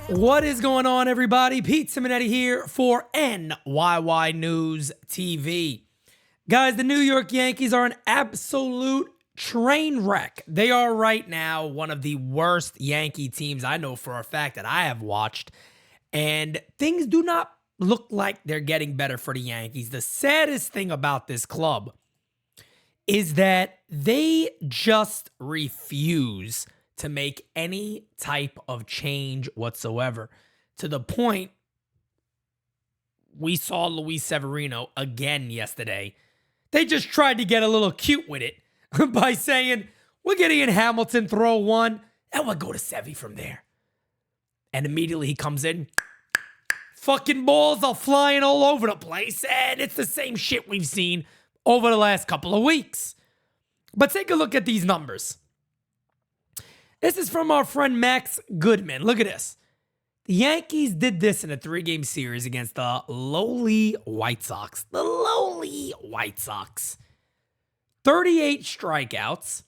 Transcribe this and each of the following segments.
What is going on, everybody? Pete Simonetti here for NYY News TV. Guys, the New York Yankees are an absolute train wreck. They are right now one of the worst Yankee teams I know for a fact that I have watched. And things do not look like they're getting better for the Yankees. The saddest thing about this club is that they just refuse to make any type of change whatsoever. To the point, we saw Luis Severino again yesterday. They just tried to get a little cute with it by saying, we're getting in Hamilton, throw one, and we'll go to Sevy from there. And immediately he comes in, fucking balls are flying all over the place, and it's the same shit we've seen over the last couple of weeks. But take a look at these numbers. This is from our friend Max Goodman. Look at this. The Yankees did this in a 3-game series against the lowly White Sox. The lowly White Sox. 38 strikeouts.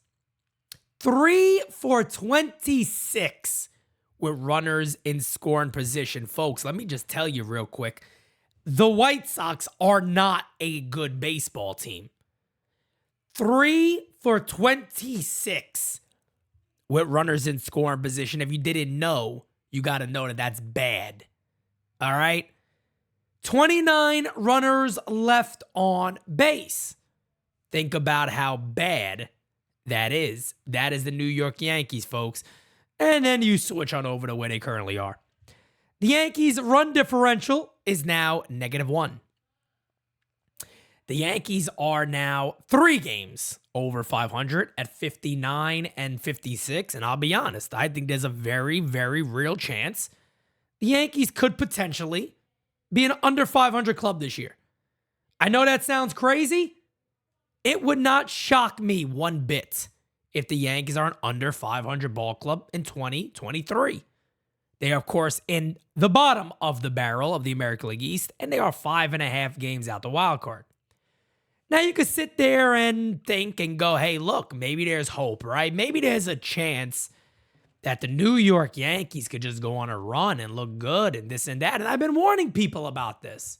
3 for 26 with runners in scoring position. Folks, let me just tell you real quick. The White Sox are not a good baseball team. 3 for 26 with runners in scoring position. If you didn't know, you got to know that that's bad. All right? 29 runners left on base. Think about how bad that is. That is the New York Yankees, folks. And then you switch on over to where they currently are. The Yankees' run differential is now -1. The Yankees are now 3 games over 500 at 59 and 56. And I'll be honest, I think there's a very, very real chance the Yankees could potentially be an under 500 club this year. I know that sounds crazy. It would not shock me one bit if the Yankees are an under 500 ball club in 2023. They are, of course, in the bottom of the barrel of the American League East, and they are 5.5 games out the wild card. Now, you could sit there and think and go, hey, look, maybe there's hope, right? Maybe there's a chance that the New York Yankees could just go on a run and look good and this and that. And I've been warning people about this.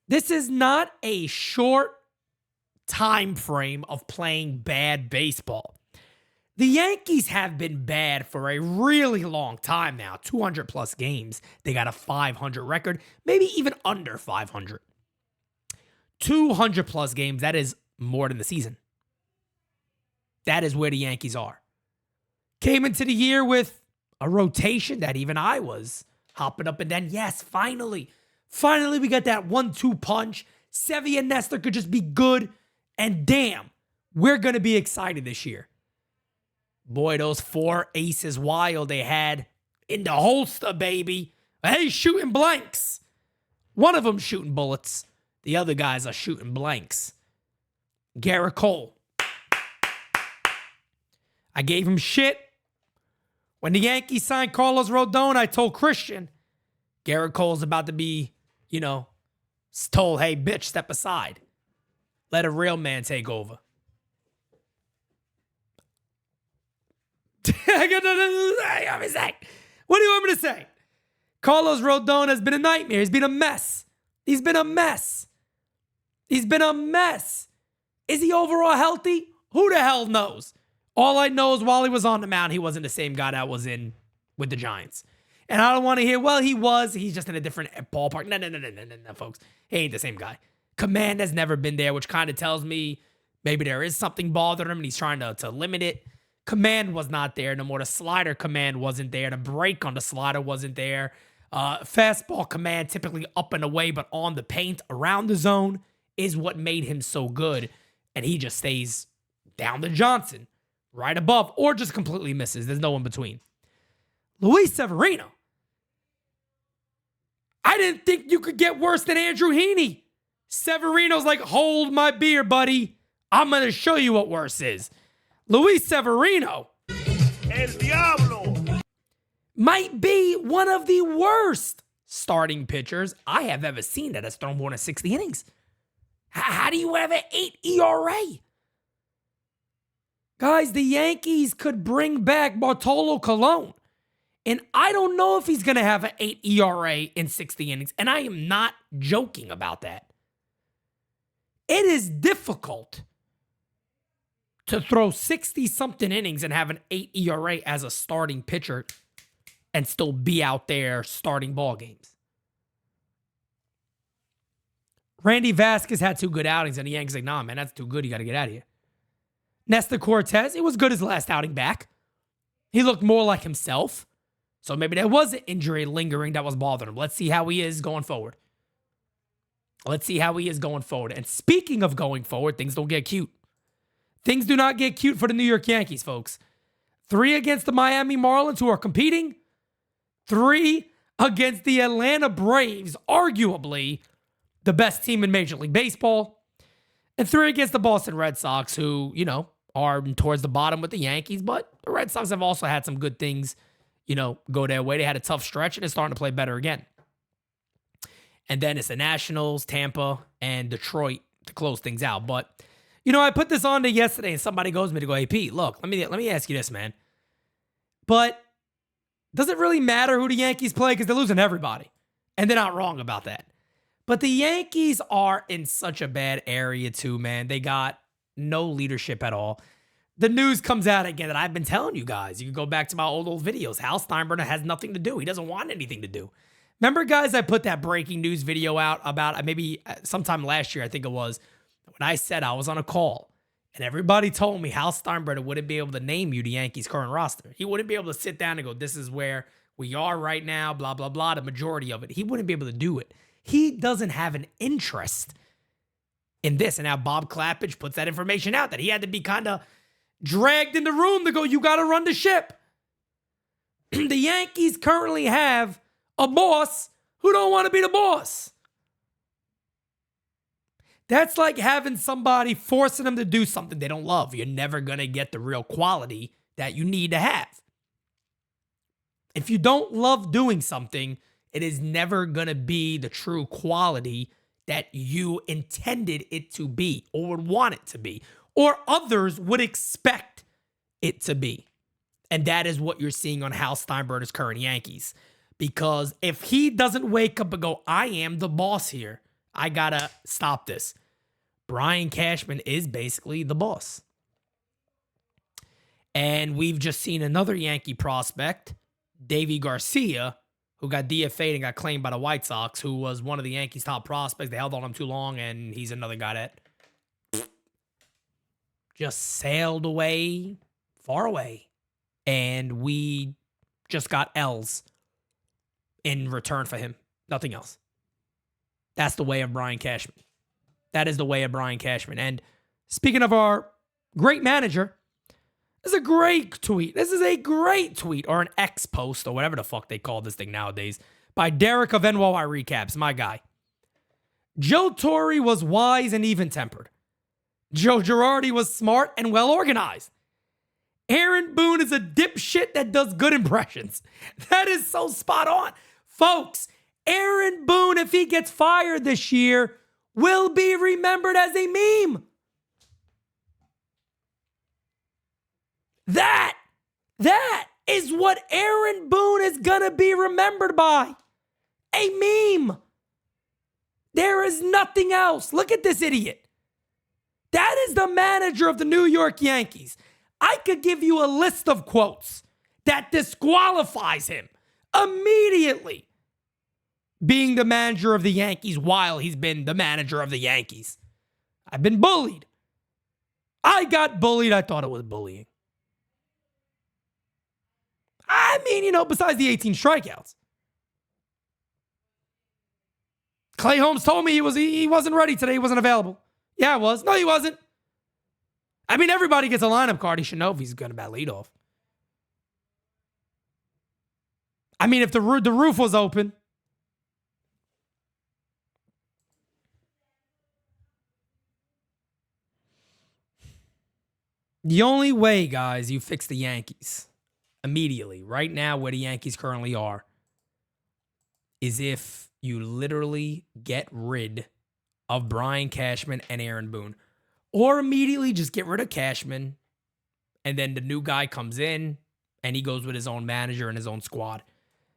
This is not a short time frame of playing bad baseball. The Yankees have been bad for a really long time now, 200-plus games. They got a 500 record, maybe even under 500. 200-plus games, that is more than the season. That is where the Yankees are. Came into the year with a rotation that even I was hopping up and down. Yes, finally we got that 1-2 punch. Sevy and Nestor could just be good. And damn, we're going to be excited this year. Boy, those 4 aces wild they had in the holster, baby. Hey, shooting blanks. One of them shooting bullets. The other guys are shooting blanks. Garrett Cole. I gave him shit. When the Yankees signed Carlos Rodon, I told Christian, Garrett Cole's about to be, told, hey, bitch, step aside. Let a real man take over. What do you want me to say? Carlos Rodon has been a nightmare. He's been a mess. He's been a mess. He's been a mess. Is he overall healthy? Who the hell knows? All I know is while he was on the mound, he wasn't the same guy that was in with the Giants. And I don't want to hear, well, he was. He's just in a different ballpark. No, folks. He ain't the same guy. Command has never been there, which kind of tells me maybe there is something bothering him and he's trying to limit it. Command was not there no more. The slider command wasn't there. The break on the slider wasn't there. Fastball command typically up and away, but on the paint around the zone is what made him so good. And he just stays down to Johnson, right above, or just completely misses. There's no in between. Luis Severino. I didn't think you could get worse than Andrew Heaney. Severino's like, hold my beer, buddy. I'm going to show you what worse is. Luis Severino. El Diablo. Might be one of the worst starting pitchers I have ever seen that has thrown more than 60 innings. How do you have an 8 ERA? Guys, the Yankees could bring back Bartolo Colon. And I don't know if he's going to have an 8 ERA in 60 innings. And I am not joking about that. It is difficult to throw 60-something innings and have an 8 ERA as a starting pitcher and still be out there starting ball games. Randy Vasquez had 2 good outings, and the Yankees like, nah, man, that's too good. You got to get out of here. Nestor Cortez, it was good his last outing back. He looked more like himself. So maybe there was an injury lingering that was bothering him. Let's see how he is going forward. And speaking of going forward, things don't get cute. Things do not get cute for the New York Yankees, folks. 3 against the Miami Marlins, who are competing. 3 against the Atlanta Braves, arguably the best team in Major League Baseball. And 3 against the Boston Red Sox, who, are towards the bottom with the Yankees. But the Red Sox have also had some good things, go their way. They had a tough stretch, and they're starting to play better again. And then it's the Nationals, Tampa, and Detroit to close things out. But, I put this on to yesterday, and somebody goes to me to go, hey, Pete, look, let me ask you this, man. But does it really matter who the Yankees play? Because they're losing everybody. And they're not wrong about that. But the Yankees are in such a bad area too, man. They got no leadership at all. The news comes out again that I've been telling you guys. You can go back to my old videos. Hal Steinbrenner has nothing to do. He doesn't want anything to do. Remember, guys, I put that breaking news video out about maybe sometime last year, I think it was, when I said I was on a call. And everybody told me Hal Steinbrenner wouldn't be able to name you the Yankees' current roster. He wouldn't be able to sit down and go, this is where we are right now, blah, blah, blah, the majority of it. He wouldn't be able to do it. He doesn't have an interest in this. And now Bob Klappich puts that information out that he had to be kind of dragged in the room to go, you got to run the ship. The Yankees currently have a boss who don't want to be the boss. That's like having somebody forcing them to do something they don't love. You're never going to get the real quality that you need to have. If you don't love doing something, it is never going to be the true quality that you intended it to be or would want it to be or others would expect it to be. And that is what you're seeing on Hal Steinbrenner's current Yankees. Because if he doesn't wake up and go, I am the boss here, I got to stop this. Brian Cashman is basically the boss. And we've just seen another Yankee prospect, Davy Garcia, who got DFA'd and got claimed by the White Sox, who was one of the Yankees' top prospects. They held on him too long, and he's another guy that just sailed away, far away. And we just got L's in return for him. Nothing else. That's the way of Brian Cashman. That is the way of Brian Cashman. And speaking of our great manager, this is a great tweet. This is a great tweet, or an X post, or whatever the fuck they call this thing nowadays, by Derek of NYY Recaps, my guy. Joe Torre was wise and even-tempered. Joe Girardi was smart and well-organized. Aaron Boone is a dipshit that does good impressions. That is so spot on. Folks, Aaron Boone, if he gets fired this year, will be remembered as a meme. That is what Aaron Boone is going to be remembered by. A meme. There is nothing else. Look at this idiot. That is the manager of the New York Yankees. I could give you a list of quotes that disqualifies him immediately being the manager of the Yankees while he's been the manager of the Yankees. I've been bullied. I got bullied. I thought it was bullying. I mean, besides the 18 strikeouts. Clay Holmes told me he wasn't ready today. He wasn't available. Yeah, I was. No, he wasn't. I mean, everybody gets a lineup card. He should know if he's going to bat leadoff. I mean, if the roof was open. The only way, guys, you fix the Yankees immediately, right now where the Yankees currently are, is if you literally get rid of Brian Cashman and Aaron Boone. Or immediately just get rid of Cashman, and then the new guy comes in, and he goes with his own manager and his own squad.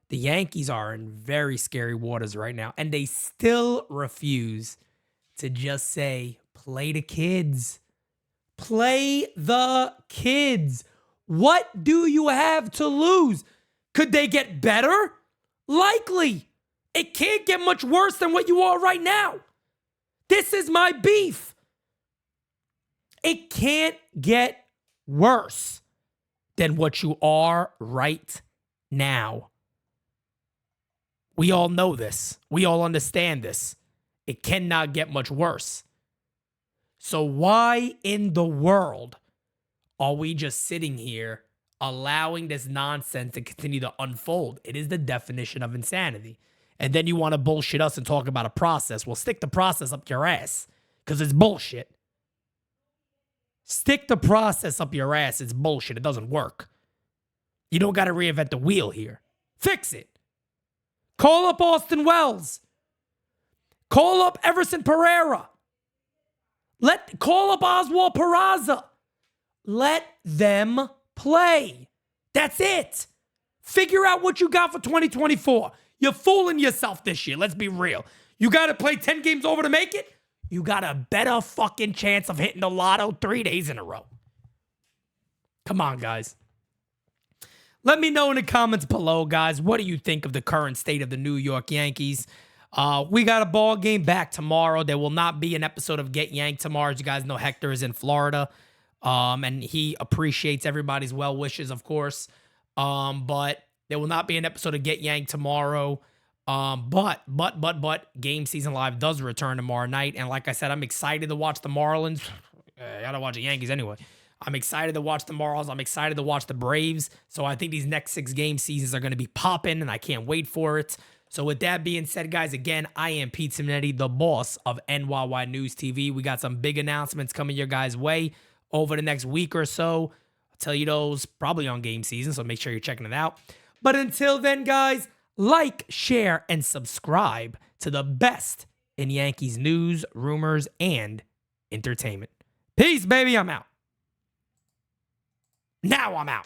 The Yankees are in very scary waters right now, and they still refuse to just say, play the kids. Play the kids. What do you have to lose? Could they get better? Likely. It can't get much worse than what you are right now. This is my beef. It can't get worse than what you are right now. We all know this. We all understand this. It cannot get much worse. So why in the world are we just sitting here allowing this nonsense to continue to unfold? It is the definition of insanity. And then you want to bullshit us and talk about a process. Well, stick the process up your ass because it's bullshit. Stick the process up your ass. It's bullshit. It doesn't work. You don't got to reinvent the wheel here. Fix it. Call up Austin Wells. Call up Everson Pereira. Call up Oswald Peraza. Let them play. That's it. Figure out what you got for 2024. You're fooling yourself this year. Let's be real. You got to play 10 games over to make it? You got a better fucking chance of hitting the lotto 3 days in a row. Come on, guys. Let me know in the comments below, guys. What do you think of the current state of the New York Yankees? We got a ball game back tomorrow. There will not be an episode of Get Yanked tomorrow. As you guys know, Hector is in Florida. And he appreciates everybody's well wishes, of course. But there will not be an episode of Get Yanked tomorrow. But Game Season Live does return tomorrow night. And like I said, I'm excited to watch the Marlins. I gotta watch the Yankees anyway. I'm excited to watch the Marlins. I'm excited to watch the Braves. So I think these next 6 game seasons are going to be popping, and I can't wait for it. So with that being said, guys, again, I am Pete Simonetti, the boss of NYY News TV. We got some big announcements coming your guys' way over the next week or so. I'll tell you those probably on game season, so make sure you're checking it out. But until then, guys, like, share, and subscribe to the best in Yankees news, rumors, and entertainment. Peace, baby. I'm out. Now I'm out.